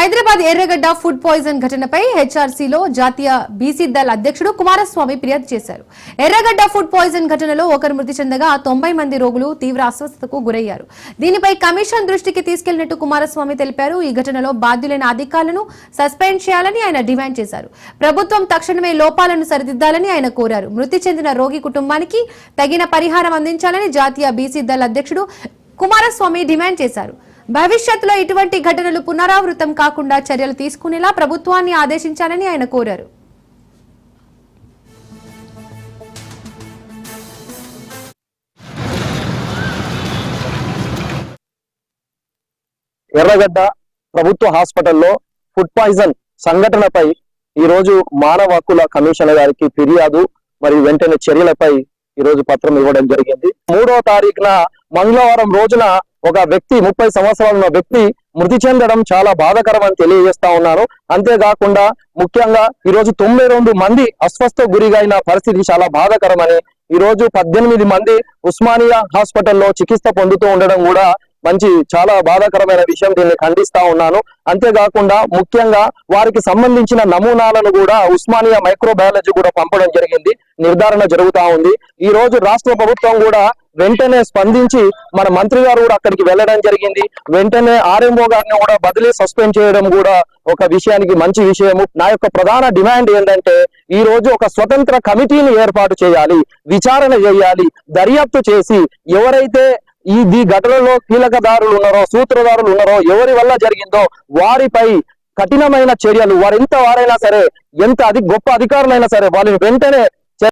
హైదరాబాద్ ఎర్రగడ్డ food poison ఘటనపై హెచ్ఆర్సీలో జాతీయ బీసీ దళ్ అధ్యక్షుడు కుమారస్వామి ఫిర్యాదు చేశారు. ఎర్రగడ్డ ఫుడ్ పాయిజన్ ఘటనలో ఒకరు మృతి చెందగా 90 మంది రోగులు తీవ్ర అస్వస్థతకు గురయ్యారు. దీనిపై కమిషన్ దృష్టికి తీసుకెళ్లినట్టు కుమారస్వామి తెలిపారు. ఈ ఘటనలో బాధ్యులైన అధికారులను సస్పెండ్ చేయాలని ఆయన డిమాండ్ చేశారు. ప్రభుత్వం తక్షణమే లోపాలను సరిదిద్దాలని ఆయన కోరారు. మృతి చెందిన రోగి కుటుంబానికి తగిన పరిహారం అందించాలని జాతీయ బీసీ దళ్ అధ్యక్షుడు కుమారస్వామి డిమాండ్ చేశారు. భవిష్యత్తులో ఇటువంటి ఘటనలు పునరావృతం కాకుండా చర్యలు తీసుకునేలా ప్రభుత్వాన్ని ఆదేశించాలని ఆయన కోరారు. ఎర్రగడ్డ ప్రభుత్వ హాస్పిటల్లో ఫుడ్ పాయిజన్ సంఘటనపై ఈ రోజు మానవ హక్కుల కమిషనర్ గారికి ఫిర్యాదు మరియు వెంటనే చర్యలపై ఈ రోజు పత్రం ఇవ్వడం జరిగింది. 3వ తారీఖున మంగళవారం రోజున ఒక వ్యక్తి 30 సంవత్సరాల ఉన్న వ్యక్తి మృతి చెందడం చాలా బాధాకరం అని తెలియజేస్తా ఉన్నాను. అంతేకాకుండా ముఖ్యంగా ఈ రోజు 92 మంది అస్వస్థ గురిగైన పరిస్థితి చాలా బాధాకరమని, ఈ రోజు 18 మంది ఉస్మానియా హాస్పిటల్లో చికిత్స పొందుతూ ఉండడం కూడా చాలా బాధాకరమైన విషయం. దీన్ని ఖండిస్తా ఉన్నాను. అంతేకాకుండా ముఖ్యంగా వారికి సంబంధించిన నమూనాలను కూడా ఉస్మానియా మైక్రోబయాలజీ కూడా పంపడం జరిగింది. నిర్ధారణ జరుగుతా ఉంది. ఈ రోజు రాష్ట్ర ప్రభుత్వం కూడా వెంటనే స్పందించి మన మంత్రి గారు కూడా అక్కడికి వెళ్ళడం జరిగింది. వెంటనే ఆర్ఎంఓ గారిని కూడా బదిలీ సస్పెండ్ చేయడం కూడా ఒక విషయానికి మంచి విషయము. నా యొక్క ప్రధాన డిమాండ్ ఏంటంటే ఈ రోజు ఒక స్వతంత్ర కమిటీని ఏర్పాటు చేయాలి, విచారణ చేయాలి, దర్యాప్తు చేసి ఎవరైతే ఈ ఘటనలో కీలకదారులు ఉన్నారో, సూత్రధారులు ఉన్నారో, ఎవరి వల్ల జరిగిందో వారిపై కఠినమైన చర్యలు, వారెంత వారైనా సరే, ఎంత గొప్ప అధికారులైనా సరే వాళ్ళని వెంటనే